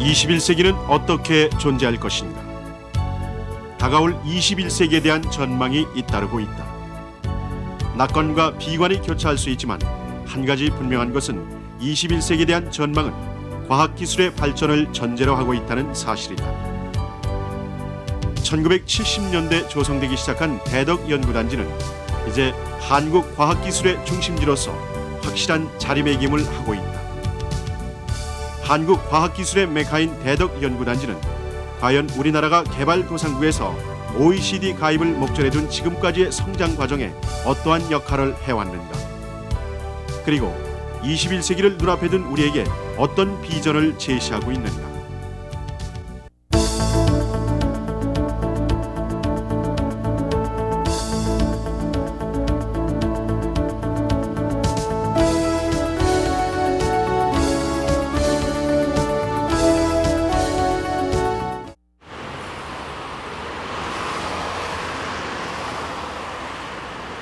21세기는 어떻게 존재할 것인가? 다가올 21세기에 대한 전망이 잇따르고 있다. 낙관과 비관이 교차할 수 있지만 한 가지 분명한 것은 21세기에 대한 전망은 과학기술의 발전을 전제로 하고 있다는 사실이다. 1970년대 조성되기 시작한 대덕연구단지는 이제 한국 과학기술의 중심지로서 확실한 자리매김을 하고 있다. 한국 과학기술의 메카인 대덕연구단지는 과연 우리나라가 개발도상국에서 OECD 가입을 목전에 둔 지금까지의 성장 과정에 어떠한 역할을 해왔는가? 그리고 21세기를 눈앞에 둔 우리에게 어떤 비전을 제시하고 있는가?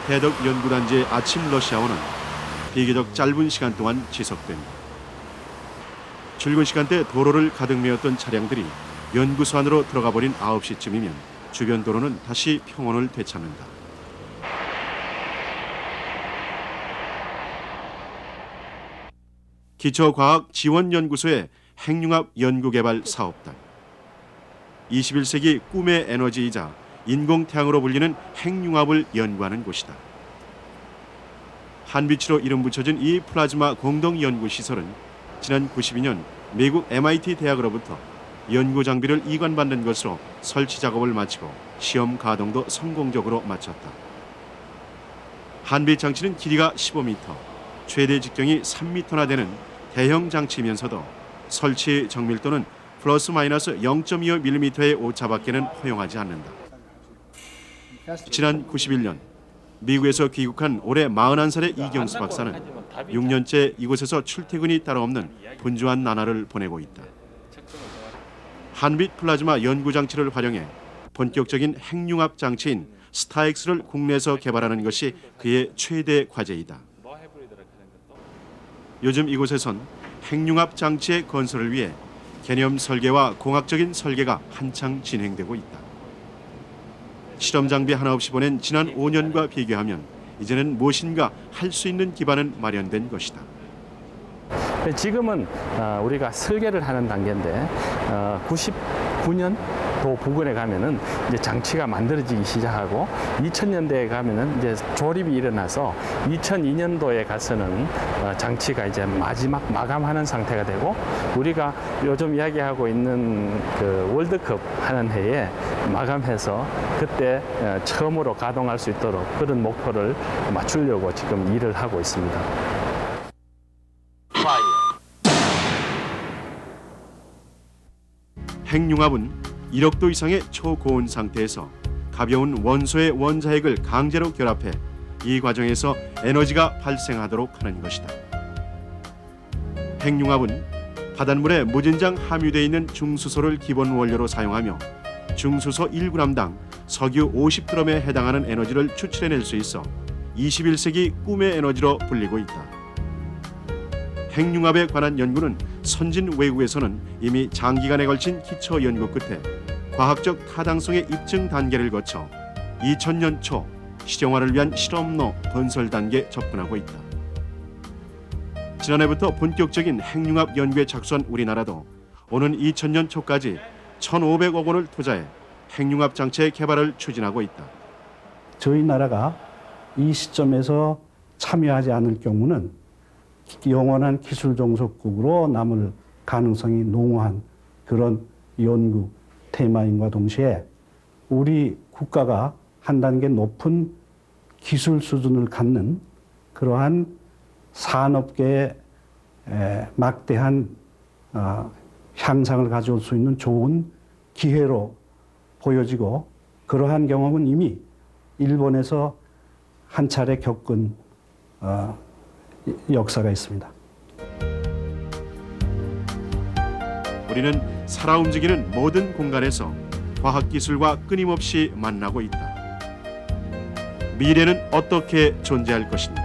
대덕연구단지의 아침 러시아워는 비교적 짧은 시간 동안 지속됩니다. 출근 시간대 도로를 가득 메웠던 차량들이 연구소 안으로 들어가 버린 9시쯤이면 주변 도로는 다시 평온을 되찾는다. 기초과학지원연구소의 핵융합 연구개발 사업단. 21세기 꿈의 에너지이자 인공태양으로 불리는 핵융합을 연구하는 곳이다. 한빛으로 이름 붙여진 이 플라즈마 공동연구시설은 지난 92년 미국 MIT 대학으로부터 연구 장비를 이관받는 것으로 설치 작업을 마치고 시험 가동도 성공적으로 마쳤다. 한빛 장치는 길이가 15m, 최대 직경이 3m나 되는 대형 장치이면서도 설치 정밀도는 플러스 마이너스 0.25mm의 오차밖에는 허용하지 않는다. 지난 91년 미국에서 귀국한 올해 41살의 이경수 박사는 6년째 이곳에서 출퇴근이 따로 없는 분주한 나날을 보내고 있다. 한빛 플라즈마 연구장치를 활용해 본격적인 핵융합 장치인 스타엑스를 국내에서 개발하는 것이 그의 최대 과제이다. 요즘 이곳에선 핵융합 장치의 건설을 위해 개념 설계와 공학적인 설계가 한창 진행되고 있다. 실험 장비 하나 없이 보낸 지난 5년과 비교하면 이제는 무엇인가 할 수 있는 기반은 마련된 것이다. 지금은 우리가 설계를 하는 단계인데 99년도 부근에 가면은 이제 장치가 만들어지기 시작하고 2000년대에 가면은 이제 조립이 일어나서 2002년도에 가서는 장치가 이제 마지막 마감하는 상태가 되고 우리가 요즘 이야기하고 있는 그 월드컵 하는 해에 마감해서 그때 처음으로 가동할 수 있도록 그런 목표를 맞추려고 지금 일을 하고 있습니다. 핵융합은 1억 도 이상의 초고온 상태에서 가벼운 원소의 원자핵을 강제로 결합해 이 과정에서 에너지가 발생하도록 하는 것이다. 핵융합은 바닷물에 무진장 함유되어 있는 중수소를 기본 원료로 사용하며 중수소 1g당 석유 50g에 해당하는 에너지를 추출해낼 수 있어 21세기 꿈의 에너지로 불리고 있다. 핵융합에 관한 연구는 선진 외국에서는 이미 장기간에 걸친 기초 연구 끝에 과학적 타당성의 입증 단계를 거쳐 2000년 초 실용화를 위한 실험로 건설 단계에 접근하고 있다. 지난해부터 본격적인 핵융합 연구에 착수한 우리나라도 오는 2000년 초까지 1,500억 원을 투자해 핵융합 장치의 개발을 추진하고 있다. 저희 나라가 이 시점에서 참여하지 않을 경우는 영원한 기술 종속국으로 남을 가능성이 농후한 그런 연구 테마인과 동시에 우리 국가가 한 단계 높은 기술 수준을 갖는 그러한 산업계의 막대한 향상을 가져올 수 있는 좋은 기회로 보여지고 그러한 경험은 이미 일본에서 한 차례 겪은 역사가 있습니다. 우리는 살아 움직이는 모든 공간에서 과학기술과 끊임없이 만나고 있다. 미래는 어떻게 존재할 것인가?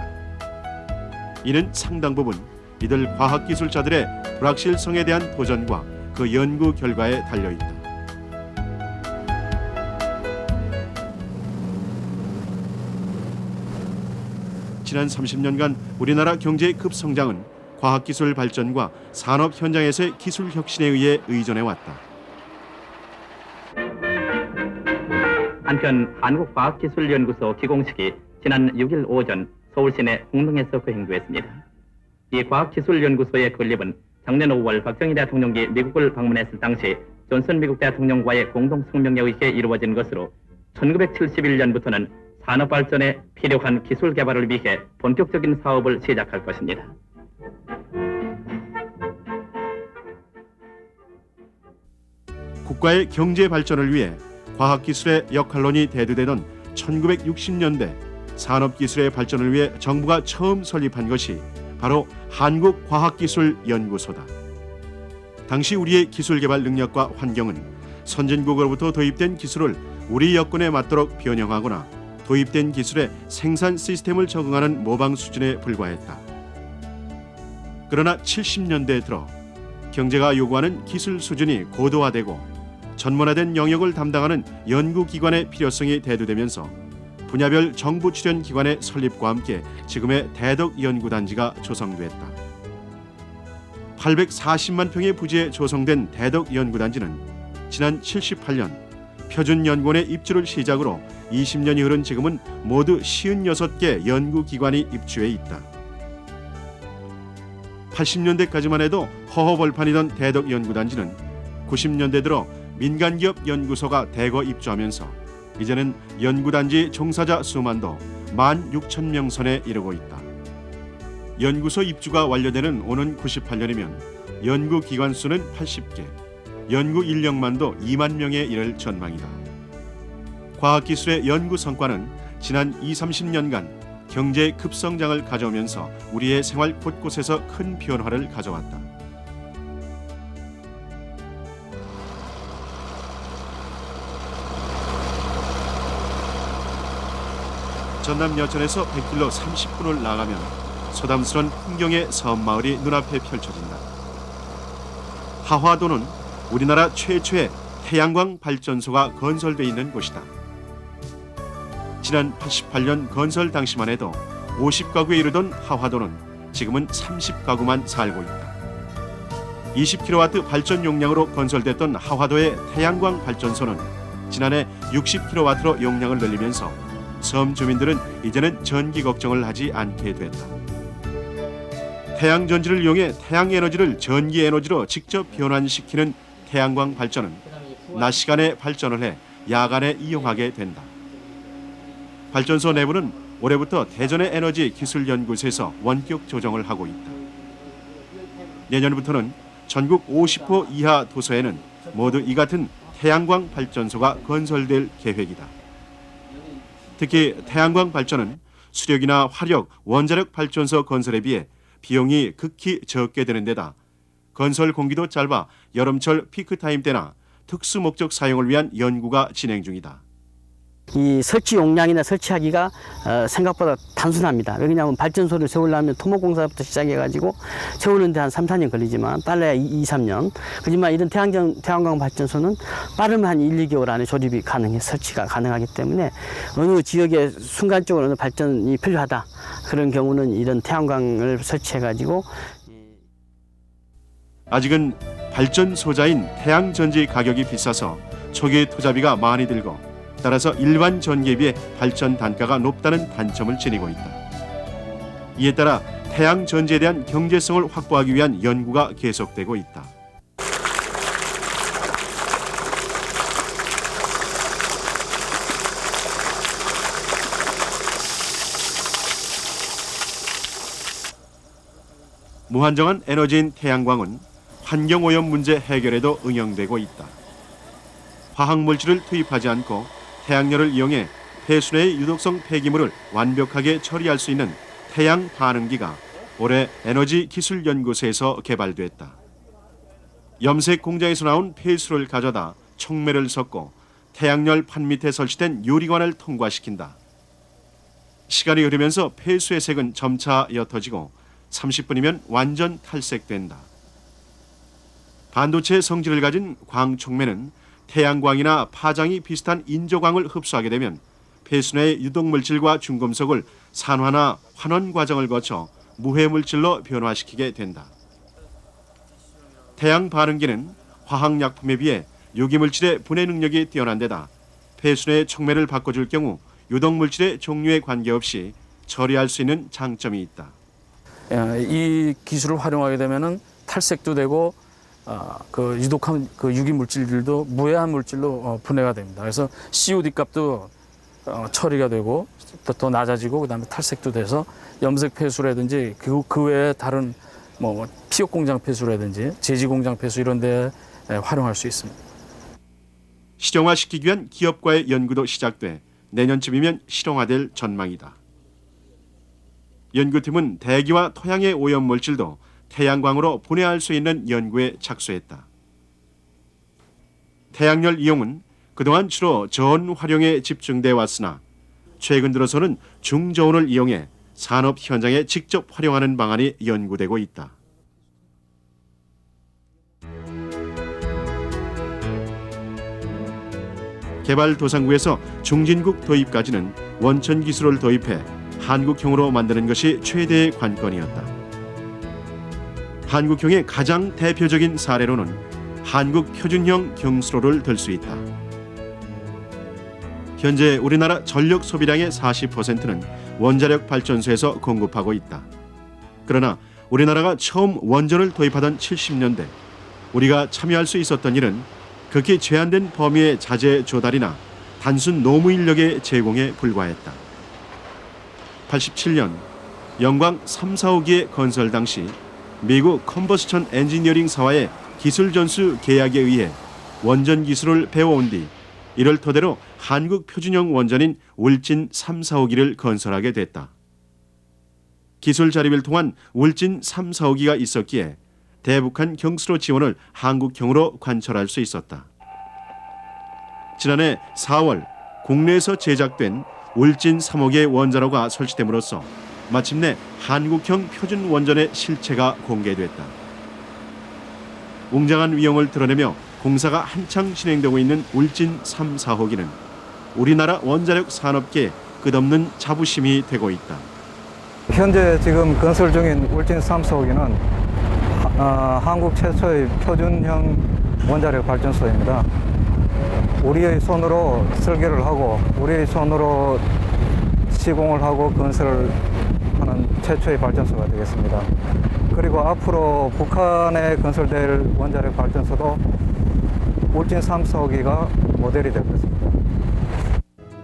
이는 상당 부분 이들 과학기술자들의 불확실성에 대한 도전과 그 연구 결과에 달려 있다. 지난 30년간 우리나라 경제의 급성장은 과학기술 발전과 산업 현장에서의 기술 혁신에 의해 의존해 왔다. 한편 한국과학기술연구소 기공식이 지난 6일 오전 서울 시내 홍릉에서 거행됐습니다. 이 과학기술연구소의 건립은 작년 5월 박정희 대통령이 미국을 방문했을 당시 존슨 미국 대통령과의 공동성명에 의해 이루어진 것으로 1971년부터는 산업 발전에 필요한 기술 개발을 위해 본격적인 사업을 시작할 것입니다. 국가의 경제 발전을 위해 과학기술의 역할론이 대두되던 1960년대 산업기술의 발전을 위해 정부가 처음 설립한 것이 바로 한국과학기술연구소다. 당시 우리의 기술개발 능력과 환경은 선진국으로부터 도입된 기술을 우리 여건에 맞도록 변형하거나 도입된 기술의 생산 시스템을 적응하는 모방 수준에 불과했다. 그러나 70년대에 들어 경제가 요구하는 기술 수준이 고도화되고 전문화된 영역을 담당하는 연구기관의 필요성이 대두되면서 분야별 정부 출연 기관의 설립과 함께 지금의 대덕연구단지가 조성됐다. 840만 평의 부지에 조성된 대덕연구단지는 지난 78년 표준연구원의 입주를 시작으로 20년이 흐른 지금은 모두 56개 연구기관이 입주해 있다. 80년대까지만 해도 허허벌판이던 대덕연구단지는 90년대 들어 민간기업 연구소가 대거 입주하면서 이제는 연구단지 종사자 수만도 16,000명 선에 이르고 있다. 연구소 입주가 완료되는 오는 98년이면 연구기관 수는 80개, 연구 인력만도 2만 명에 이를 전망이다. 과학기술의 연구 성과는 지난 20-30년간 경제의 급성장을 가져오면서 우리의 생활 곳곳에서 큰 변화를 가져왔다. 전남 여천에서 100km 30분을 나가면 소담스런 풍경의 섬마을이 눈앞에 펼쳐진다. 하화도는 우리나라 최초의 태양광 발전소가 건설돼 있는 곳이다. 지난 88년 건설 당시만 해도 50가구에 이르던 하화도는 지금은 30가구만 살고 있다. 20kW 발전 용량으로 건설됐던 하화도의 태양광 발전소는 지난해 60kW로 용량을 늘리면서 섬 주민들은 이제는 전기 걱정을 하지 않게 됐다. 태양 전지를 이용해 태양 에너지를 전기 에너지로 직접 변환시키는 태양광 발전은 낮 시간에 발전을 해 야간에 이용하게 된다. 발전소 내부는 올해부터 대전의 에너지 기술연구소에서 원격 조정을 하고 있다. 내년부터는 전국 50호 이하 도서에는 모두 이 같은 태양광 발전소가 건설될 계획이다. 특히 태양광 발전은 수력이나 화력, 원자력 발전소 건설에 비해 비용이 극히 적게 되는 데다 건설 공기도 짧아 여름철 피크타임 때나 특수 목적 사용을 위한 연구가 진행 중이다. 이 설치 용량이나 설치하기가 생각보다 단순합니다. 왜냐하면 발전소를 세우려면 토목공사부터 시작해가지고 세우는데 한 3-4년 걸리지만 빨라야 2-3년. 하지만 이런 태양광 발전소는 빠르면 한 1-2개월 안에 조립이 가능해 설치가 가능하기 때문에 어느 지역에 순간적으로 어느 발전이 필요하다. 그런 경우는 이런 태양광을 설치해가지고 아직은 발전 소자인 태양 전지 가격이 비싸서 초기 투자비가 많이 들고 따라서 일반 전기에 비해 발전 단가가 높다는 단점을 지니고 있다. 이에 따라 태양 전지에 대한 경제성을 확보하기 위한 연구가 계속되고 있다. 무한정한 에너지인 태양광은 환경오염 문제 해결에도 응용되고 있다. 화학물질을 투입하지 않고 태양열을 이용해 폐수내의 유독성 폐기물을 완벽하게 처리할 수 있는 태양 반응기가 올해 에너지기술연구소에서 개발됐다. 염색 공장에서 나온 폐수를 가져다 촉매를 섞고 태양열 판 밑에 설치된 유리관을 통과시킨다. 시간이 흐르면서 폐수의 색은 점차 옅어지고 30분이면 완전 탈색된다. 반도체 성질을 가진 광촉매는 태양광이나 파장이 비슷한 인조광을 흡수하게 되면 폐수내의 유독물질과 중금속을 산화나 환원 과정을 거쳐 무해물질로 변화시키게 된다. 태양 반응기는 화학약품에 비해 유기물질의 분해 능력이 뛰어난 데다 폐수내의 촉매를 바꿔줄 경우 유독물질의 종류에 관계없이 처리할 수 있는 장점이 있다. 이 기술을 활용하게 되면은 탈색도 되고 그 유독한 그 유기 물질들도 무해한 물질로 분해가 됩니다. 그래서 COD 값도 처리가 되고 더 낮아지고 그다음에 탈색도 돼서 염색 폐수라든지 그 외에 다른 뭐 피혁 공장 폐수라든지 제지 공장 폐수 이런 데 활용할 수 있습니다. 실용화시키기 위한 기업과의 연구도 시작돼 내년쯤이면 실용화될 전망이다. 연구팀은 대기와 토양의 오염물질도 태양광으로 분해할 수 있는 연구에 착수했다. 태양열 이용은 그동안 주로 저온 활용에 집중돼 왔으나 최근 들어서는 중저온을 이용해 산업 현장에 직접 활용하는 방안이 연구되고 있다. 개발도상국에서 중진국 도입까지는 원천 기술을 도입해 한국형으로 만드는 것이 최대의 관건이었다. 한국형의 가장 대표적인 사례로는 한국 표준형 경수로를 들 수 있다. 현재 우리나라 전력 소비량의 40%는 원자력 발전소에서 공급하고 있다. 그러나 우리나라가 처음 원전을 도입하던 70년대 우리가 참여할 수 있었던 일은 극히 제한된 범위의 자재 조달이나 단순 노무 인력의 제공에 불과했다. 87년 영광 3, 4호기의 건설 당시 미국 컨버스천 엔지니어링사와의 기술 전수 계약에 의해 원전 기술을 배워온 뒤 이를 토대로 한국 표준형 원전인 울진 3, 4호기를 건설하게 됐다. 기술 자립을 통한 울진 3, 4호기가 있었기에 대북한 경수로 지원을 한국형으로 관철할 수 있었다. 지난해 4월 국내에서 제작된 울진 3호기의 원자로가 설치됨으로써 마침내 한국형 표준 원전의 실체가 공개됐다. 웅장한 위용을 드러내며 공사가 한창 진행되고 있는 울진 3, 4호기는 우리나라 원자력 산업계의 끝없는 자부심이 되고 있다. 현재 지금 건설 중인 울진 3, 4호기는 한국 최초의 표준형 원자력 발전소입니다. 우리의 손으로 설계를 하고 우리의 손으로 시공을 하고 건설을 하는 최초의 발전소가 되겠습니다. 그리고 앞으로 북한에 건설될 원자력 발전소도 울진 3, 4호기가 모델이 될 것입니다.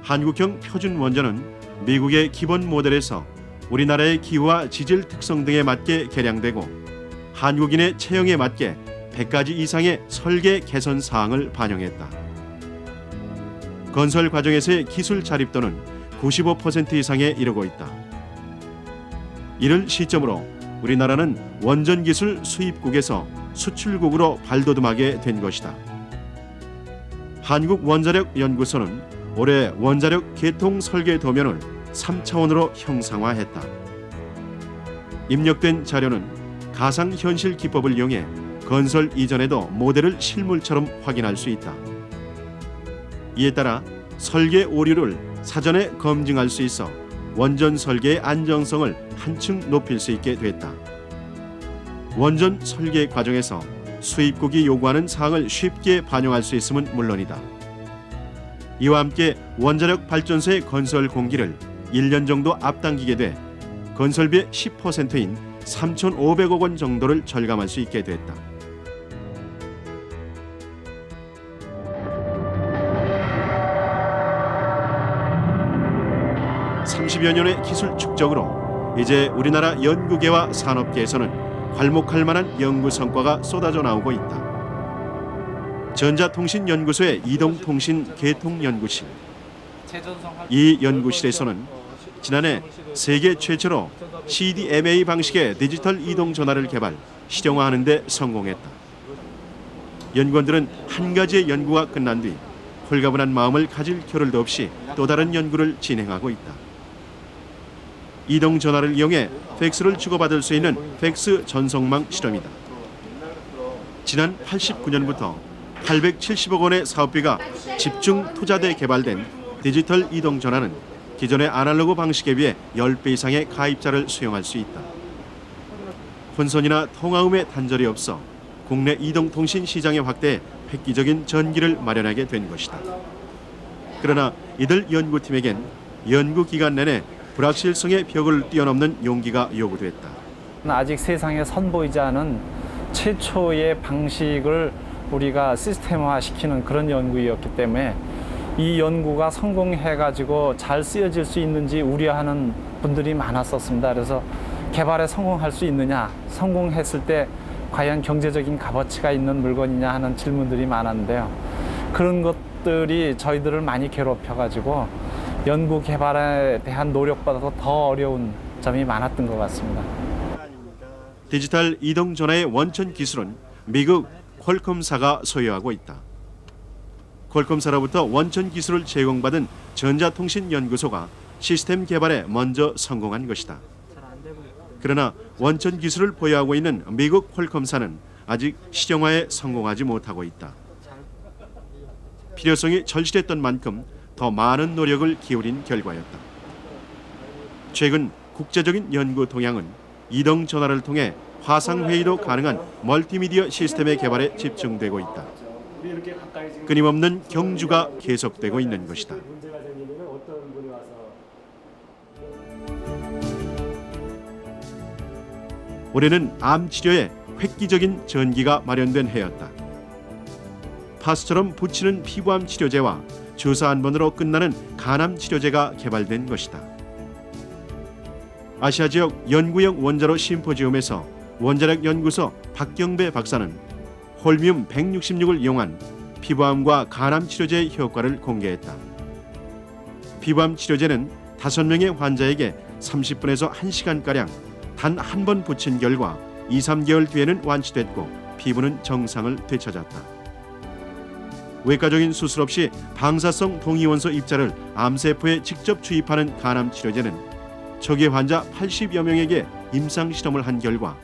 한국형 표준 원전은 미국의 기본 모델에서 우리나라의 기후와 지질 특성 등에 맞게 개량되고 한국인의 체형에 맞게 100가지 이상의 설계 개선 사항을 반영했다. 건설 과정에서의 기술 자립도는 95% 이상에 이르고 있다. 이를 시점으로 우리나라는 원전 기술 수입국에서 수출국으로 발돋움하게 된 것이다. 한국원자력연구소는 올해 원자력 개통 설계 도면을 3차원으로 형상화했다. 입력된 자료는 가상현실 기법을 이용해 건설 이전에도 모델을 실물처럼 확인할 수 있다. 이에 따라 설계 오류를 사전에 검증할 수 있어 원전 설계의 안정성을 한층 높일 수 있게 됐다. 원전 설계 과정에서 수입국이 요구하는 사항을 쉽게 반영할 수 있음은 물론이다. 이와 함께 원자력 발전소의 건설 공기를 1년 정도 앞당기게 돼 건설비의 10%인 3,500억 원 정도를 절감할 수 있게 됐다. (30여) 년의 기술 축적으로 이제 우리나라 연구계와 산업계에서는 괄목할 만한 연구 성과가 쏟아져 나오고 있다. 전자통신연구소의 이동통신 개통연구실. 이 연구실에서는 지난해 세계 최초로 CDMA 방식의 디지털 이동 전화를 개발, 실용화하는 데 성공했다. 연구원들은 한 가지의 연구가 끝난 뒤 홀가분한 마음을 가질 겨를도 없이 또 다른 연구를 진행하고 있다. 이동 전화를 이용해 팩스를 주고받을 수 있는 팩스 전송망 실험이다. 지난 89년부터 870억 원의 사업비가 집중 투자돼 개발된 디지털 이동 전화는 기존의 아날로그 방식에 비해 10배 이상의 가입자를 수용할 수 있다. 혼선이나 통화음의 단절이 없어 국내 이동통신 시장의 확대에 획기적인 전기를 마련하게 된 것이다. 그러나 이들 연구팀에겐 연구 기간 내내 불확실성의 벽을 뛰어넘는 용기가 요구됐다. 아직 세상에 선보이지 않은 최초의 방식을 우리가 시스템화시키는 그런 연구였기 때문에 이 연구가 성공해가지고 잘 쓰여질 수 있는지 우려하는 분들이 많았었습니다. 그래서 개발에 성공할 수 있느냐, 성공했을 때 과연 경제적인 값어치가 있는 물건이냐 하는 질문들이 많았는데요. 그런 것들이 저희들을 많이 괴롭혀가지고 연구 개발에 대한 노력보다도 더 어려운 점이 많았던 것 같습니다. 디지털 이동 전화의 원천 기술은 미국 퀄컴사가 소유하고 있다. 퀄컴사로부터 원천 기술을 제공받은 전자통신연구소가 시스템 개발에 먼저 성공한 것이다. 그러나 원천 기술을 보유하고 있는 미국 퀄컴사는 아직 실용화에 성공하지 못하고 있다. 필요성이 절실했던 만큼 더 많은 노력을 기울인 결과였다. 최근 국제적인 연구 동향은 이동 전화를 통해 화상회의도 가능한 멀티미디어 시스템의 개발에 집중되고 있다. 끊임없는 경주가 계속되고 있는 것이다. 올해는 암 치료에 획기적인 전기가 마련된 해였다. 파스처럼 붙이는 피부암 치료제와 주사 한 번으로 끝나는 간암 치료제가 개발된 것이다. 아시아 지역 연구용 원자로 심포지움에서 원자력 연구소 박경배 박사는 홀미움 166을 이용한 피부암과 간암 치료제의 효과를 공개했다. 피부암 치료제는 5명의 환자에게 30분에서 1시간가량 단 한 번 붙인 결과 2-3개월 뒤에는 완치됐고 피부는 정상을 되찾았다. 외과적인 수술 없이 방사성 동위원소 입자를 암세포에 직접 주입하는 간암 치료제는 초기 환자 80여 명에게 임상 실험을 한 결과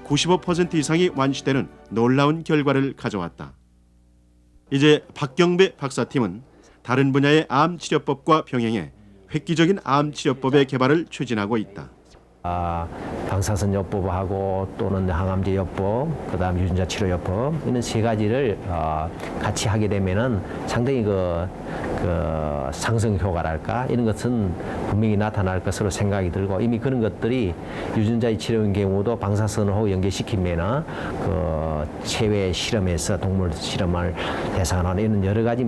95% 이상이 완치되는 놀라운 결과를 가져왔다. 이제 박경배 박사팀은 다른 분야의 암 치료법과 병행해 획기적인 암 치료법의 개발을 추진하고 있다. 방사선 요법하고 또는 항암제 요법, 그다음 유전자 치료 요법 이런 세 가지를 같이 하게 되면은 상당히 그 상승 효과랄까 이런 것은 분명히 나타날 것으로 생각이 들고 이미 그런 것들이 유전자 치료인 경우도 방사선하고 연계시키면은 그 체외 실험에서 동물 실험을 대상으로 이런 여러 가지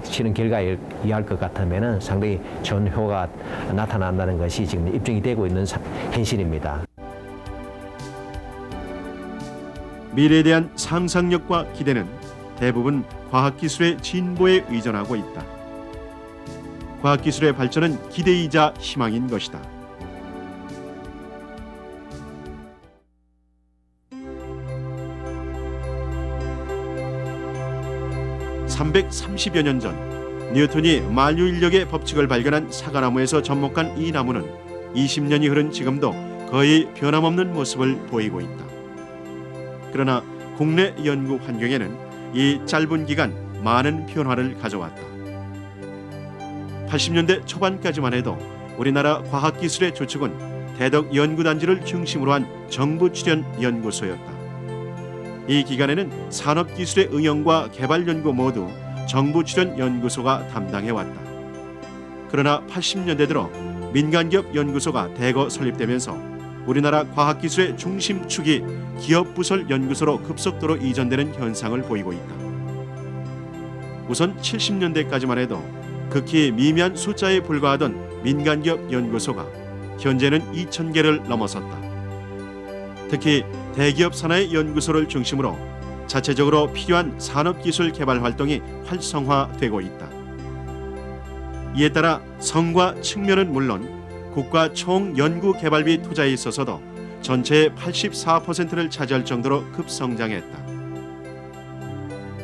실험 결과에 의할 것 같으면은 상당히 좋은 효과가 나타난다는 것이 지금 입증이 되고 있는 현실입니다. 미래에 대한 상상력과 기대는 대부분 과학기술의 진보에 의존하고 있다. 과학기술의 발전은 기대이자 희망인 것이다. (330여 년 전) 뉴턴이 만유인력의 법칙을 발견한 사과나무에서 접목한 이 나무는 20년이 흐른 지금도 거의 변함없는 모습을 보이고 있다. 그러나 국내 연구 환경에는 이 짧은 기간 많은 변화를 가져왔다. 80년대 초반까지만 해도 우리나라 과학기술의 주축은 대덕 연구단지를 중심으로 한 정부 출연 연구소였다. 이 기간에는 산업기술의 응용과 개발연구 모두 정부 출연 연구소가 담당해왔다. 그러나 80년대 들어 민간기업 연구소가 대거 설립되면서 우리나라 과학기술의 중심축이 기업부설 연구소로 급속도로 이전되는 현상을 보이고 있다. 우선 70년대까지만 해도 극히 미미한 숫자에 불과하던 민간기업 연구소가 현재는 2,000개를 넘어섰다. 특히 대기업 산하의 연구소를 중심으로 자체적으로 필요한 산업기술 개발 활동이 활성화되고 있다. 이에 따라 성과 측면은 물론 국가 총 연구 개발비 투자에 있어서도 전체의 84%를 차지할 정도로 급성장했다.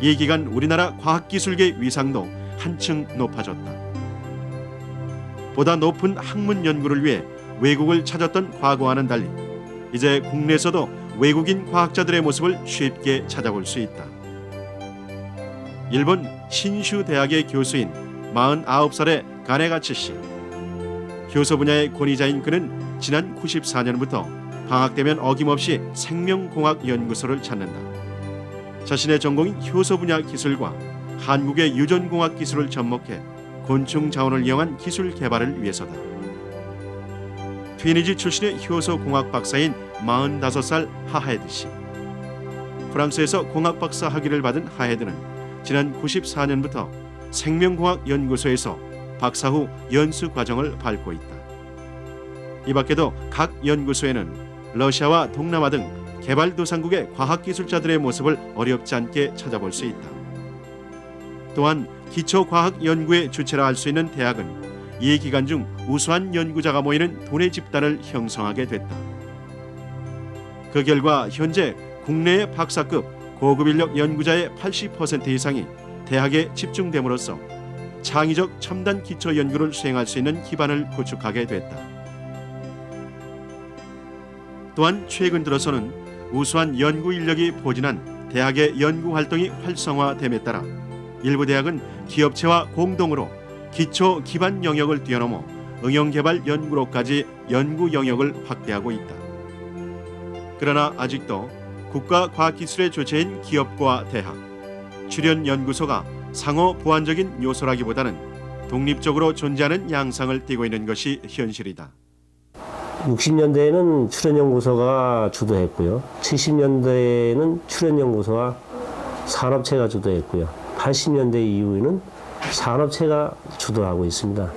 이 기간 우리나라 과학기술계 위상도 한층 높아졌다. 보다 높은 학문 연구를 위해 외국을 찾았던 과거와는 달리 이제 국내에서도 외국인 과학자들의 모습을 쉽게 찾아볼 수 있다. 일본 신슈 대학의 교수인 49살의 가네가치 씨. 교수 분야의 권위자인 그는 지난 94년부터 방학 되면 어김없이 생명공학 연구소를 찾는다. 자신의 전공인 효소 분야 기술과 한국의 유전공학 기술을 접목해 곤충 자원을 이용한 기술 개발을 위해서다. 튀니지 출신의 효소공학 박사인 45살 하헤드 씨. 프랑스에서 공학 박사 학위를 받은 하헤드는 지난 94년부터 생명공학 연구소에서 박사 후 연수 과정을 밟고 있다. 이 밖에도 각 연구소에는 러시아와 동남아 등 개발도상국의 과학기술자들의 모습을 어렵지 않게 찾아볼 수 있다. 또한 기초과학 연구의 주체라 할 수 있는 대학은 이 기간 중 우수한 연구자가 모이는 도내 집단을 형성하게 됐다. 그 결과 현재 국내의 박사급 고급 인력 연구자의 80% 이상이 대학에 집중됨으로써 창의적 첨단 기초 연구를 수행할 수 있는 기반을 구축하게 됐다. 또한 최근 들어서는 우수한 연구 인력이 포진한 대학의 연구 활동이 활성화됨에 따라 일부 대학은 기업체와 공동으로 기초 기반 영역을 뛰어넘어 응용개발 연구로까지 연구 영역을 확대하고 있다. 그러나 아직도 국가과학기술의 주체인 기업과 대학, 출연연구소가 상호 보완적인 요소라기보다는 독립적으로 존재하는 양상을 띠고 있는 것이 현실이다. 60년대에는 출연연구소가 주도했고요. 70년대에는 출연연구소와 산업체가 주도했고요. 80년대 이후에는 산업체가 주도하고 있습니다.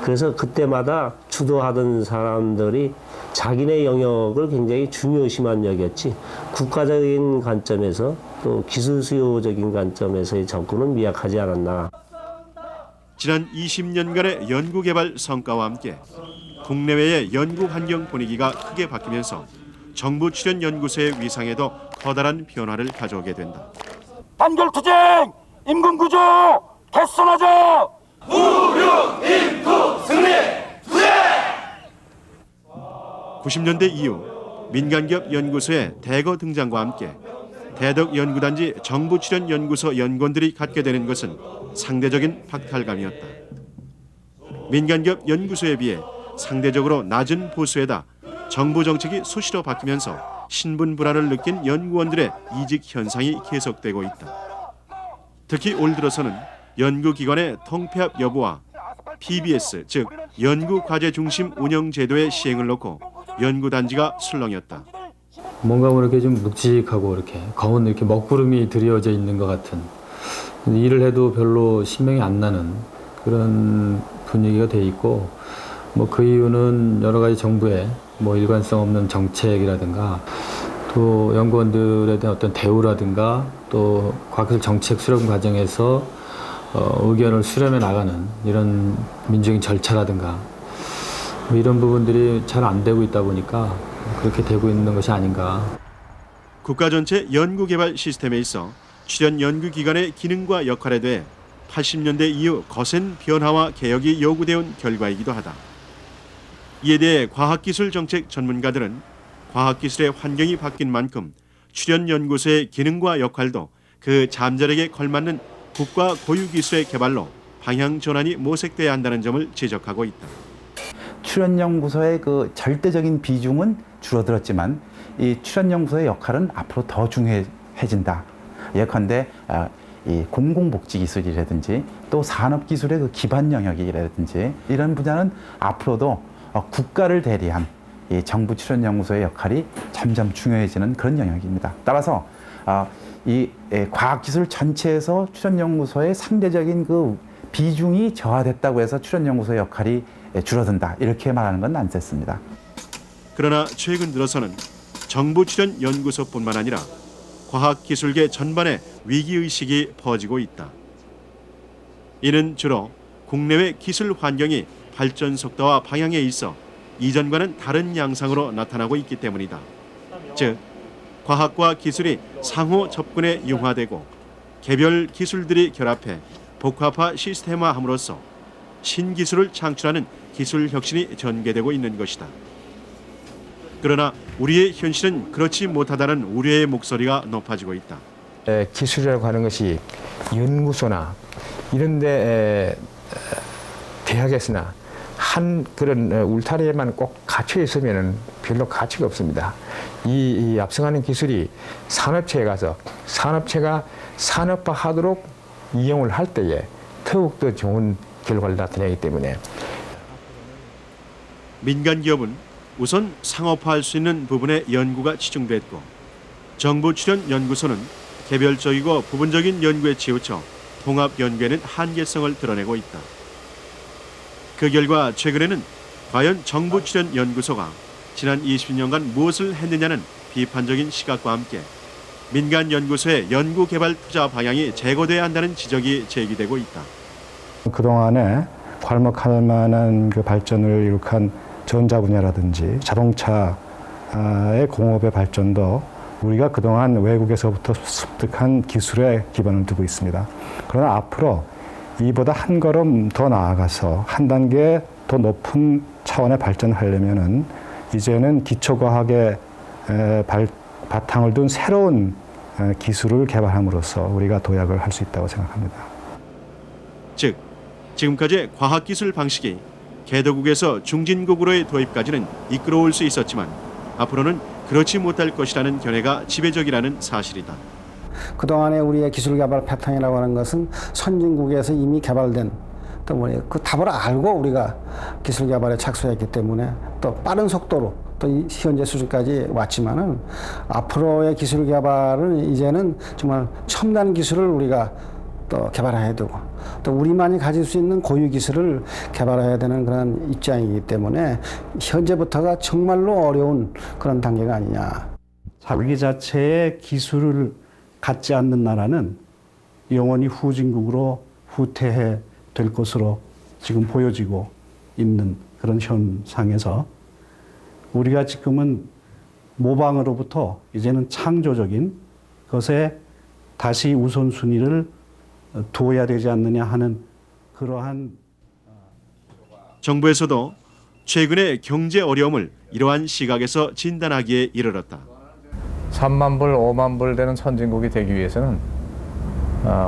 그래서 그때마다 주도하던 사람들이 자기네 영역을 굉장히 중요시만 여겼지 국가적인 관점에서 또 기술 수요적인 관점에서의 접근은 미약하지 않았나. 지난 20년간의 연구개발 성과와 함께 국내외의 연구 환경 분위기가 크게 바뀌면서 정부 출연 연구소의 위상에도 커다란 변화를 가져오게 된다. 단결투쟁! 임금구조! 개선하자! 무룡인투 승리! 90년대 이후 민간기업 연구소의 대거 등장과 함께 대덕 연구단지 정부 출연 연구소 연구원들이 갖게 되는 것은 상대적인 박탈감이었다. 민간기업 연구소에 비해 상대적으로 낮은 보수에다 정부 정책이 수시로 바뀌면서 신분 불안을 느낀 연구원들의 이직 현상이 계속되고 있다. 특히 올 들어서는 연구기관의 통폐합 여부와 PBS, 즉 연구과제 중심 운영 제도의 시행을 놓고 연구단지가 술렁였다. 뭔가 이렇게 좀 묵직하고 이렇게 검은 이렇게 먹구름이 드리워져 있는 것 같은, 일을 해도 별로 신명이 안 나는 그런 분위기가 돼 있고, 그 이유는 여러 가지 정부의 일관성 없는 정책이라든가 또 연구원들에 대한 어떤 대우라든가 또 과학기술 정책 수렴 과정에서 의견을 수렴해 나가는 이런 민주적인 절차라든가 이런 부분들이 잘 안 되고 있다 보니까 그렇게 되고 있는 것이 아닌가. 국가 전체 연구개발 시스템에 있어 출연 연구기관의 기능과 역할에 대해 80년대 이후 거센 변화와 개혁이 요구되어 온 결과이기도 하다. 이에 대해 과학기술 정책 전문가들은 과학기술의 환경이 바뀐 만큼 출연 연구소의 기능과 역할도 그 잠재력에 걸맞는 국가 고유 기술의 개발로 방향 전환이 모색돼야 한다는 점을 지적하고 있다. 출연연구소의 그 절대적인 비중은 줄어들었지만 이 출연연구소의 역할은 앞으로 더 중요해진다. 예컨대 이 공공복지기술이라든지 또 산업기술의 그 기반 영역이라든지 이런 분야는 앞으로도 국가를 대리한 이 정부 출연연구소의 역할이 점점 중요해지는 그런 영역입니다. 따라서 이 과학기술 전체에서 출연연구소의 상대적인 그 비중이 저하됐다고 해서 출연연구소의 역할이 줄어든다 이렇게 말하는 건 난세스입니다. 그러나 최근 들어서는 정부 출연 연구소뿐만 아니라 과학기술계 전반에 위기의식이 퍼지고 있다. 이는 주로 국내외 기술 환경이 발전 속도와 방향에 있어 이전과는 다른 양상으로 나타나고 있기 때문이다. 즉, 과학과 기술이 상호 접근에 융화되고 개별 기술들이 결합해 복합화 시스템화함으로써 신기술을 창출하는 기술 혁신이 전개되고 있는 것이다. 그러나 우리의 현실은 그렇지 못하다는 우려의 목소리가 높아지고 있다. 기술이라고 하는 것이 연구소나 이런 데 대학에서나 한 그런 울타리에만 꼭 갇혀 있으면 별로 가치가 없습니다. 이 앞서가는 기술이 산업체에 가서 산업체가 산업화하도록 이용을 할 때에 더욱더 좋은 결과를 나타내기 때문에 민간 기업은 우선 상업화할 수 있는 부분에 연구가 치중됐고 정부 출연 연구소는 개별적이고 부분적인 연구에 치우쳐 통합 연구에는 한계성을 드러내고 있다. 그 결과 최근에는 과연 정부 출연 연구소가 지난 20년간 무엇을 했느냐는 비판적인 시각과 함께 민간 연구소의 연구 개발 투자 방향이 재고돼야 한다는 지적이 제기되고 있다. 그동안에 괄목할 만한 그 발전을 이룩한 전자 분야라든지 자동차의 공업의 발전도 우리가 그동안 외국에서부터 습득한 기술에 기반을 두고 있습니다. 그러나 앞으로 이보다 한 걸음 더 나아가서 한 단계 더 높은 차원의 발전을 하려면은 이제는 기초과학의 바탕을 둔 새로운 기술을 개발함으로써 우리가 도약을 할 수 있다고 생각합니다. 즉, 지금까지 과학기술 방식이 개도국에서 중진국으로의 도입까지는 이끌어올 수 있었지만 앞으로는 그렇지 못할 것이라는 견해가 지배적이라는 사실이다. 그동안의 우리의 기술 개발 패턴이라고 하는 것은 선진국에서 이미 개발된 또 그 답을 알고 우리가 기술 개발에 착수했기 때문에 또 빠른 속도로 또 현재 수준까지 왔지만은 앞으로의 기술 개발은 이제는 정말 첨단 기술을 우리가 또 개발해야 되고 또 우리만이 가질 수 있는 고유 기술을 개발해야 되는 그런 입장이기 때문에 현재부터가 정말로 어려운 그런 단계가 아니냐. 자기 자체의 기술을 갖지 않는 나라는 영원히 후진국으로 후퇴해 될 것으로 지금 보여지고 있는 그런 현상에서 우리가 지금은 모방으로부터 이제는 창조적인 것에 다시 우선순위를 두어야 되지 않느냐 하는 그러한 정부에서도 최근의 경제 어려움을 이러한 시각에서 진단하기에 이르렀다. 3만 불, 5만 불 되는 선진국이 되기 위해서는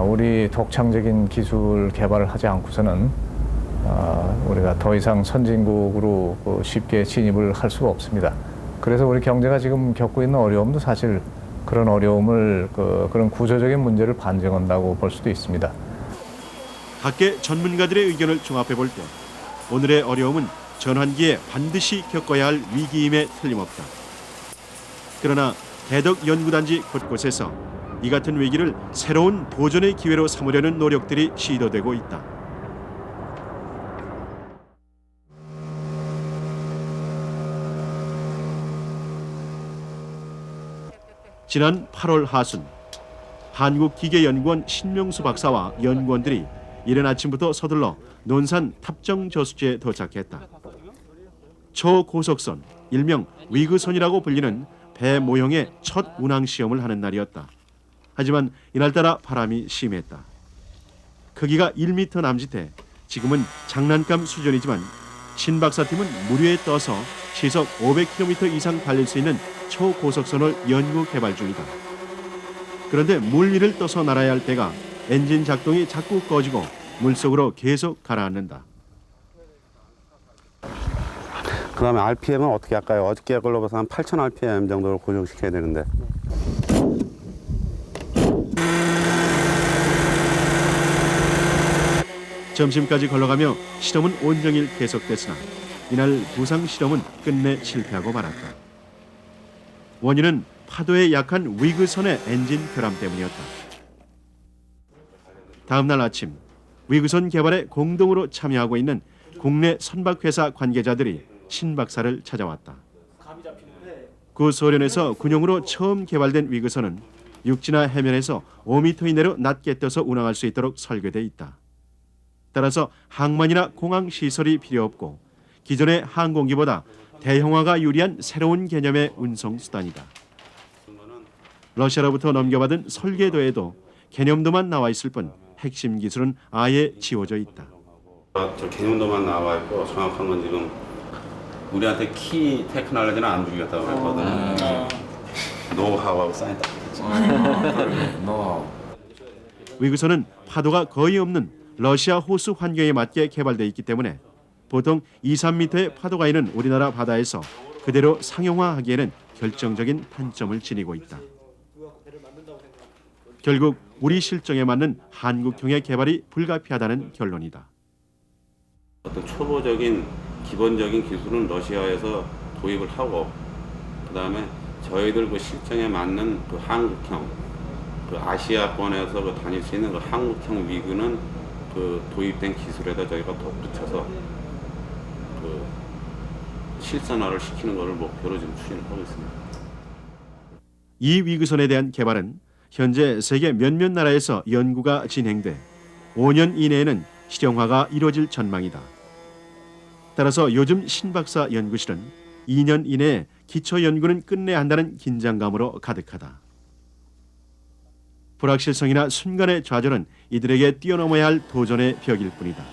우리 독창적인 기술 개발을 하지 않고서는 우리가 더 이상 선진국으로 쉽게 진입을 할 수가 없습니다. 그래서 우리 경제가 지금 겪고 있는 어려움도 사실 그런 어려움을 그런 구조적인 문제를 반증한다고 볼 수도 있습니다. 각계 전문가들의 의견을 종합해 볼 때 오늘의 어려움은 전환기에 반드시 겪어야 할 위기임에 틀림없다. 그러나 대덕 연구단지 곳곳에서 이 같은 위기를 새로운 도전의 기회로 삼으려는 노력들이 시도되고 있다. 지난 8월 하순 한국기계연구원 신명수 박사와 연구원들이 이른 아침부터 서둘러 논산 탑정저수지에 도착했다. 초고속선, 일명 위그선이라고 불리는 배 모형의 첫 운항 시험을 하는 날이었다. 하지만 이날따라 바람이 심했다. 크기가 1m 남짓해 지금은 장난감 수준이지만 신 박사팀은 물 위에 떠서 시속 500km 이상 달릴 수 있는 초고속선을 연구 개발 중이다. 그런데 물 위를 떠서 날아야 할 때가 엔진 작동이 자꾸 꺼지고 물속으로 계속 가라앉는다. 그다음에 RPM은 어떻게 할까요? 어저께 걸로 봐서 한 8,000 RPM 정도로 고정시켜야 되는데. 점심까지 걸러가며 실험은 온종일 계속됐으나 이날 부상 실험은 끝내 실패하고 말았다. 원인은 파도에 약한 위그선의 엔진 결함 때문이었다. 다음 날 아침 위그선 개발에 공동으로 참여하고 있는 국내 선박회사 관계자들이 신 박사를 찾아왔다. 구 소련에서 군용으로 처음 개발된 위그선은 육지나 해면에서 5m 이내로 낮게 떠서 운항할 수 있도록 설계돼 있다. 따라서 항만이나 공항 시설이 필요 없고 기존의 항공기보다 대형화가 유리한 새로운 개념의 운송 수단이다. 러시아로부터 넘겨받은 설계도에도 개념도만 나와 있을 뿐 핵심 기술은 아예 지워져 있다. 저 개념도만 나와 있고 정확한 건 지금 우리한테 키 테크놀로지는 안 주겠다고 그랬거든요. 노하우하고 사인 딱 했죠. 노하우. 위그선은 파도가 거의 없는 러시아 호수 환경에 맞게 개발되어 있기 때문에 보통 2, 3m의 파도가 있는 우리나라 바다에서 그대로 상용화하기에는 결정적인 단점을 지니고 있다. 결국 우리 실정에 맞는 한국형의 개발이 불가피하다는 결론이다. 어떤 초보적인 기본적인 기술은 러시아에서 도입을 하고 그다음에 저희들 그 실정에 맞는 그 한국형, 그 아시아권에서 그 다닐 수 있는 그 한국형 위그는 그 도입된 기술에다 저희가 덧붙여서 그 실전화를 시키는 것을 목표로 지금 추진을 하고 있습니다. 이 위그선에 대한 개발은 현재 세계 몇몇 나라에서 연구가 진행돼 5년 이내에는 실용화가 이루어질 전망이다. 따라서 요즘 신박사 연구실은 2년 이내에 기초 연구는 끝내야 한다는 긴장감으로 가득하다. 불확실성이나 순간의 좌절은 이들에게 뛰어넘어야 할 도전의 벽일 뿐이다.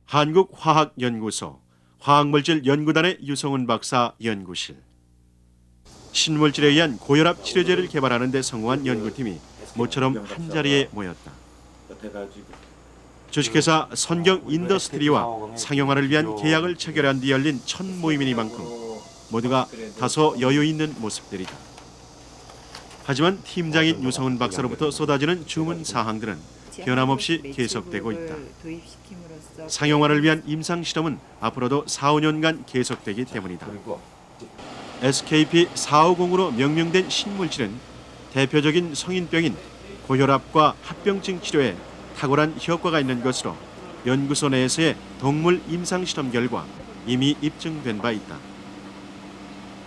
한국화학연구소 화학물질연구단의 유성훈 박사 연구실. 신물질에 의한 고혈압 치료제를 개발하는 데 성공한 연구팀이 모처럼 한자리에 모였다. 주식회사 선경 인더스트리와 상용화를 위한 계약을 체결한 뒤 열린 첫 모임이니만큼 모두가 다소 여유 있는 모습들이다. 하지만 팀장인 유성훈 박사로부터 쏟아지는 주문 사항들은 변함없이 계속되고 있다. 상용화를 위한 임상실험은 앞으로도 4, 5년간 계속되기 때문이다. SKP450으로 명명된 신물질은 대표적인 성인병인 고혈압과 합병증 치료에 탁월한 효과가 있는 것으로 연구소 내에서의 동물 임상실험 결과 이미 입증된 바 있다.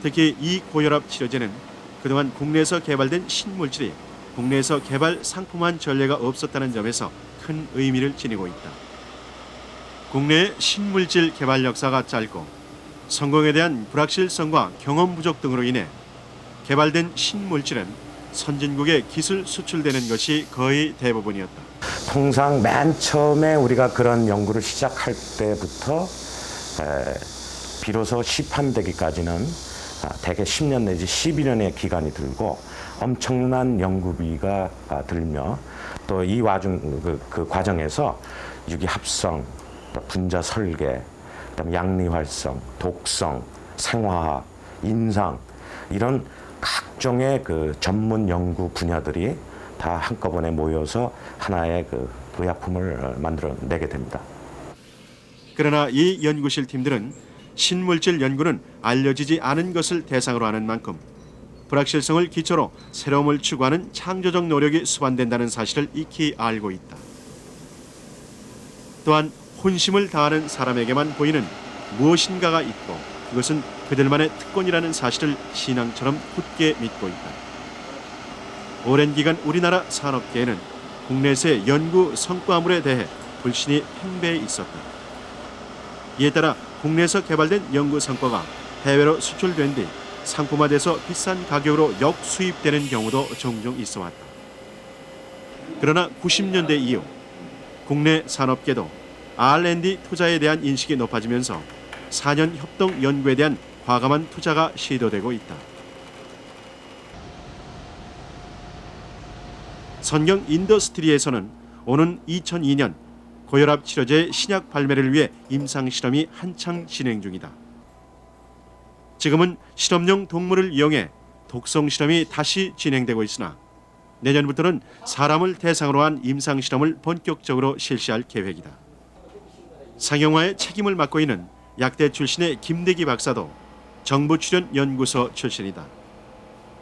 특히 이 고혈압 치료제는 그동안 국내에서 개발된 신물질이 국내에서 개발 상품화한 전례가 없었다는 점에서 큰 의미를 지니고 있다. 국내의 신물질 개발 역사가 짧고 성공에 대한 불확실성과 경험 부족 등으로 인해 개발된 신물질은 선진국에 기술 수출되는 것이 거의 대부분이었다. 통상 맨 처음에 우리가 그런 연구를 시작할 때부터 비로소 시판되기까지는 대개 10년 내지 12년의 기간이 들고 엄청난 연구비가 들며 또 이 그 과정에서 유기합성, 분자 설계, 그다음에 양리활성, 독성, 생화학, 인상 이런 각종의 그 전문 연구 분야들이 다 한꺼번에 모여서 하나의 그 의약품을 만들어내게 됩니다. 그러나 이 연구실 팀들은 신물질 연구는 알려지지 않은 것을 대상으로 하는 만큼 불확실성을 기초로 새로움을 추구하는 창조적 노력이 수반된다는 사실을 익히 알고 있다. 또한 혼심을 다하는 사람에게만 보이는 무엇인가가 있고 그것은 그들만의 특권이라는 사실을 신앙처럼 굳게 믿고 있다. 오랜 기간 우리나라 산업계에는 국내에서의 연구 성과물에 대해 불신이 팽배해 있었다. 이에 따라 국내에서 개발된 연구 성과가 해외로 수출된 뒤 상품화돼서 비싼 가격으로 역수입되는 경우도 종종 있어왔다. 그러나 90년대 이후 국내 산업계도 R&D 투자에 대한 인식이 높아지면서 4년 협동 연구에 대한 과감한 투자가 시도되고 있다. 선경 인더스트리에서는 오는 2002년 고혈압 치료제 신약 발매를 위해 임상 실험이 한창 진행 중이다. 지금은 실험용 동물을 이용해 독성 실험이 다시 진행되고 있으나 내년부터는 사람을 대상으로 한 임상 실험을 본격적으로 실시할 계획이다. 상용화의 책임을 맡고 있는 약대 출신의 김대기 박사도 정부 출연 연구소 출신이다.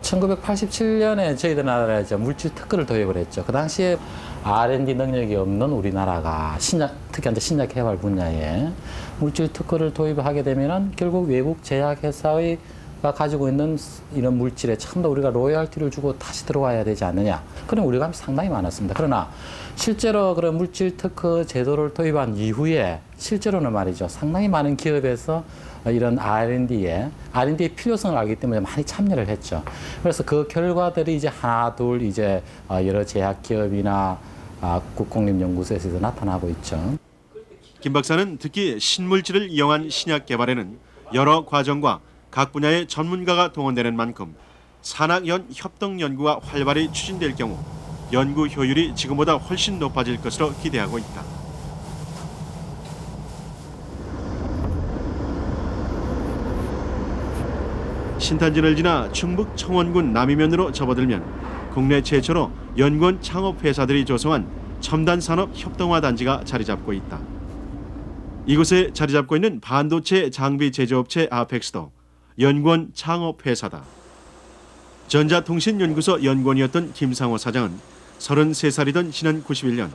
1987년에 저희들 나라에 이제 물질 특허를 도입을 했죠. 그 당시에 R&D 능력이 없는 우리나라가 특히 신약 개발 분야에 물질 특허를 도입하게 되면은 결국 외국 제약회사가 가지고 있는 이런 물질에 처음부터 우리가 로열티를 주고 다시 들어와야 되지 않느냐. 그런 우려감이 상당히 많았습니다. 그러나 실제로 그런 물질 특허 제도를 도입한 이후에 실제로는 말이죠. 상당히 많은 기업에서 이런 R&D의 필요성을 알기 때문에 많이 참여를 했죠. 그래서 그 결과들이 이제 하나, 둘 이제 여러 제약 기업이나 국공립연구소에서 나타나고 있죠. 김 박사는 특히 신물질을 이용한 신약 개발에는 여러 과정과 각 분야의 전문가가 동원되는 만큼 산학연 협동 연구가 활발히 추진될 경우 연구 효율이 지금보다 훨씬 높아질 것으로 기대하고 있다. 신탄진을 지나 충북 청원군 남이면으로 접어들면 국내 최초로 연구원 창업 회사들이 조성한 첨단 산업 협동화 단지가 자리 잡고 있다. 이곳에 자리 잡고 있는 반도체 장비 제조업체 아펙스도 연구원 창업 회사다. 전자통신연구소 연구원이었던 김상호 사장은 33살이던 지난 91년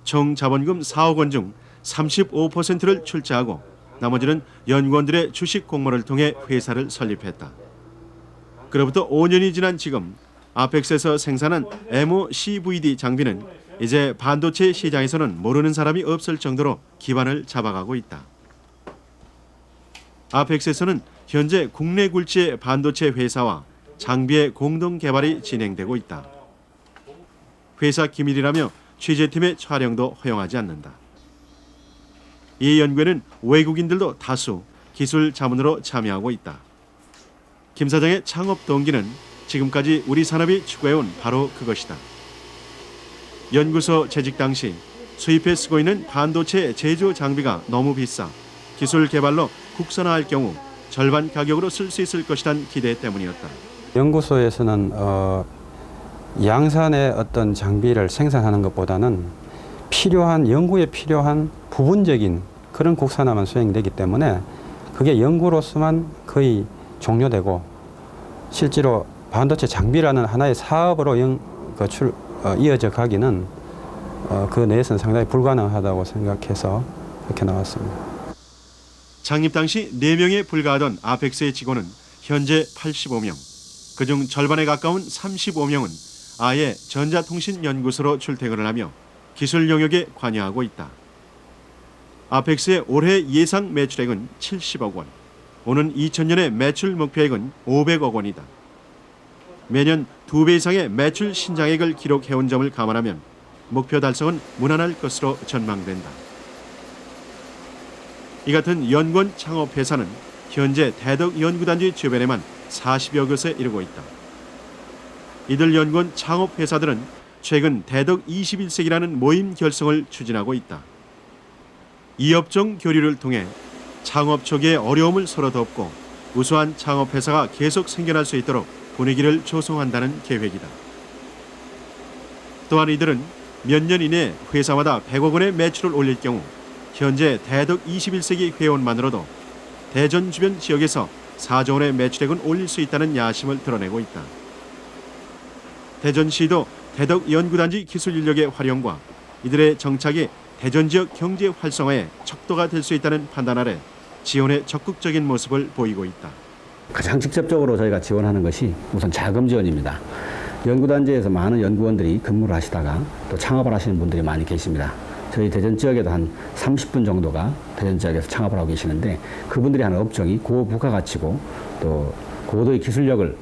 총 자본금 4억 원 중 35%를 출자하고 나머지는 연구원들의 주식 공모를 통해 회사를 설립했다. 그로부터 5년이 지난 지금 아펙스에서 생산한 MOCVD 장비는 이제 반도체 시장에서는 모르는 사람이 없을 정도로 기반을 잡아가고 있다. 아펙스에서는 현재 국내 굴지의 반도체 회사와 장비의 공동 개발이 진행되고 있다. 회사 기밀이라며 취재팀의 촬영도 허용하지 않는다. 이 연구에는 외국인들도 다수 기술 자문으로 참여하고 있다. 김 사장의 창업 동기는 지금까지 우리 산업이 추구해온 바로 그것이다. 연구소 재직 당시 수입해 쓰고 있는 반도체 제조 장비가 너무 비싸 기술 개발로 국산화할 경우 절반 가격으로 쓸 수 있을 것이란 기대 때문이었다. 연구소에서는 양산의 어떤 장비를 생산하는 것보다는 연구에 필요한 부분적인 그런 국산화만 수행되기 때문에 그게 연구로서만 거의 종료되고 실제로 반도체 장비라는 하나의 사업으로 이어져 가기는 그 내에서는 상당히 불가능하다고 생각해서 그렇게 나왔습니다. 창립 당시 4명에 불과하던 아펙스의 직원은 현재 85명. 그중 절반에 가까운 35명은 아예 전자통신연구소로 출퇴근을 하며 기술 영역에 관여하고 있다. 아펙스의 올해 예상 매출액은 70억 원. 오는 2000년의 매출 목표액은 500억 원이다. 매년 2배 이상의 매출 신장액을 기록해온 점을 감안하면 목표 달성은 무난할 것으로 전망된다. 이 같은 연구원 창업 회사는 현재 대덕 연구단지 주변에만 40여 곳에 이르고 있다. 이들 연구원 창업 회사들은 최근 대덕 21세기라는 모임 결성을 추진하고 있다. 이 업종 교류를 통해 창업 초기의 어려움을 서로 덮고 우수한 창업 회사가 계속 생겨날 수 있도록 분위기를 조성한다는 계획이다. 또한 이들은 몇 년 이내 회사마다 100억 원의 매출을 올릴 경우 현재 대덕 21세기 회원만으로도 대전 주변 지역에서 4조 원의 매출액은 올릴 수 있다는 야심을 드러내고 있다. 대전시도 대덕 연구단지 기술 인력의 활용과 이들의 정착이 대전 지역 경제 활성화에 척도가 될 수 있다는 판단 아래 지원에 적극적인 모습을 보이고 있다. 가장 직접적으로 저희가 지원하는 것이 우선 자금 지원입니다. 연구단지에서 많은 연구원들이 근무를 하시다가 또 창업을 하시는 분들이 많이 계십니다. 저희 대전 지역에도 한 30분 정도가 대전 지역에서 창업을 하고 계시는데 그분들이 하는 업종이 고부가가치고 또 고도의 기술력을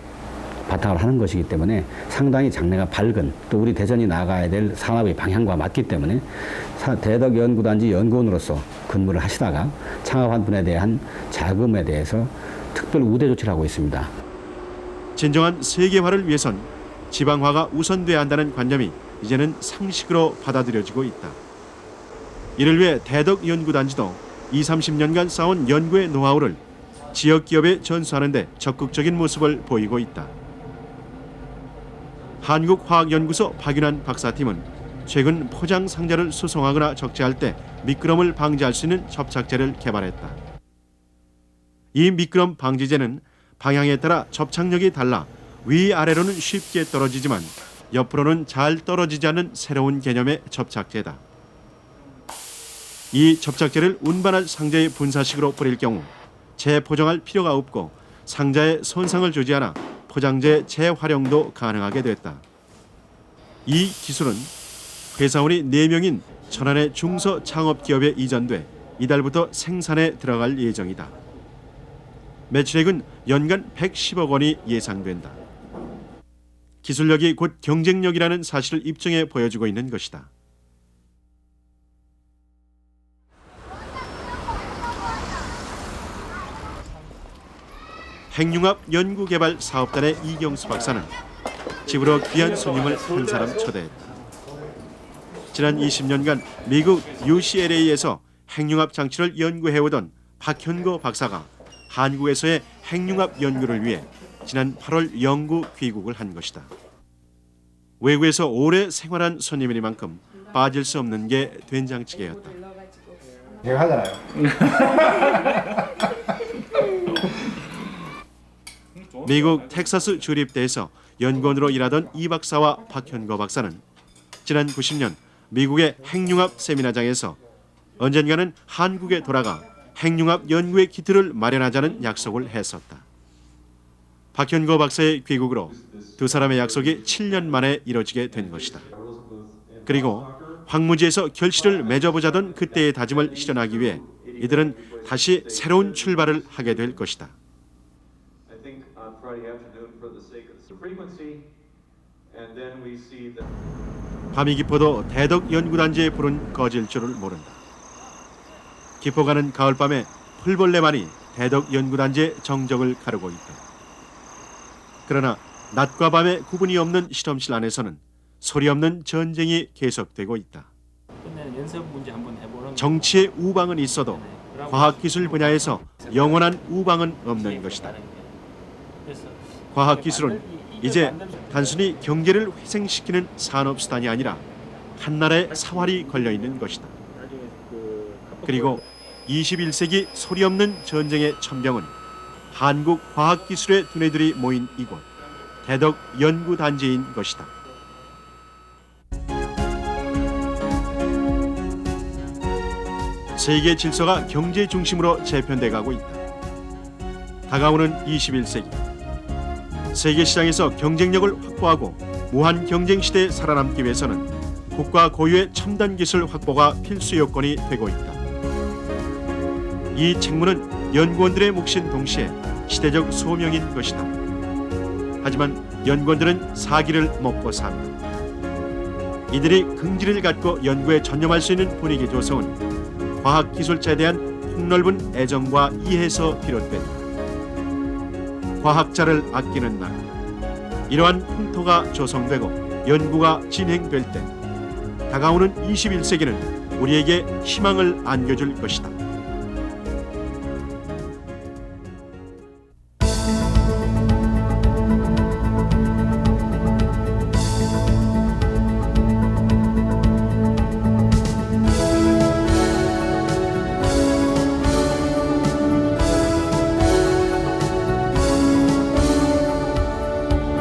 바탕으로 하는 것이기 때문에 상당히 장래가 밝은 또 우리 대전이 나가야 될 산업의 방향과 맞기 때문에 대덕 연구단지 연구원으로서 근무를 하시다가 창업한 분에 대한 자금에 대해서 특별 우대 조치를 하고 있습니다. 진정한 세계화를 위해선 지방화가 우선돼야 한다는 관념이 이제는 상식으로 받아들여지고 있다. 이를 위해 대덕 연구단지도 20-30년간 쌓은 연구의 노하우를 지역 기업에 전수하는 데 적극적인 모습을 보이고 있다. 한국화학연구소 박윤환 박사팀은 최근 포장 상자를 수송하거나 적재할 때 미끄럼을 방지할 수 있는 접착제를 개발했다. 이 미끄럼 방지제는 방향에 따라 접착력이 달라 위아래로는 쉽게 떨어지지만 옆으로는 잘 떨어지지 않는 새로운 개념의 접착제다. 이 접착제를 운반할 상자의 분사식으로 뿌릴 경우 재포장할 필요가 없고 상자에 손상을 주지 않아 포장재 재활용도 가능하게 됐다. 이 기술은 회사원이 4명인 천안의 중소창업기업에 이전돼 이달부터 생산에 들어갈 예정이다. 매출액은 연간 110억 원이 예상된다. 기술력이 곧 경쟁력이라는 사실을 입증해 보여주고 있는 것이다. 핵융합 연구개발 사업단의 이경수 박사는 집으로 귀한 손님을 한 사람 초대했다. 지난 20년간 미국 UCLA에서 핵융합 장치를 연구해오던 박현거 박사가 한국에서의 핵융합 연구를 위해 지난 8월 영구 귀국을 한 것이다. 외국에서 오래 생활한 손님이니만큼 빠질 수 없는 게 된장찌개였다. 내가 하잖아요. 미국 텍사스 주립대에서 연구원으로 일하던 이 박사와 박현거 박사는 지난 90년 미국의 핵융합 세미나장에서 언젠가는 한국에 돌아가 핵융합 연구의 기틀을 마련하자는 약속을 했었다. 박현거 박사의 귀국으로 두 사람의 약속이 7년 만에 이뤄지게 된 것이다. 그리고 황무지에서 결실을 맺어보자던 그때의 다짐을 실현하기 위해 이들은 다시 새로운 출발을 하게 될 것이다. 밤이 깊어도 대덕 연구단지에 불은 꺼질 줄을 모른다. 깊어가는 가을밤에 풀벌레만이 대덕 연구단지의 정적을 가르고 있다. 그러나 낮과 밤의 구분이 없는 실험실 안에서는 소리 없는 전쟁이 계속되고 있다. 정치의 우방은 있어도 과학기술 분야에서 영원한 우방은 없는 것이다. 과학기술은 이제 단순히 경제를 회생시키는 산업수단이 아니라 한나라의 사활이 걸려있는 것이다. 그리고 21세기 소리 없는 전쟁의 천병은 한국 과학기술의 두뇌들이 모인 이곳 대덕 연구단지인 것이다. 세계 질서가 경제 중심으로 재편돼 가고 있다. 다가오는 21세기. 세계 시장에서 경쟁력을 확보하고 무한 경쟁 시대에 살아남기 위해서는 국가 고유의 첨단 기술 확보가 필수 요건이 되고 있다. 이 책무는 연구원들의 몫인 동시에 시대적 소명인 것이다. 하지만 연구원들은 사기를 먹고 산다. 이들이 긍지를 갖고 연구에 전념할 수 있는 분위기 조성은 과학기술자에 대한 폭넓은 애정과 이해에서 비롯된다. 과학자를 아끼는 나라. 이러한 풍토가 조성되고 연구가 진행될 때 다가오는 21세기는 우리에게 희망을 안겨줄 것이다.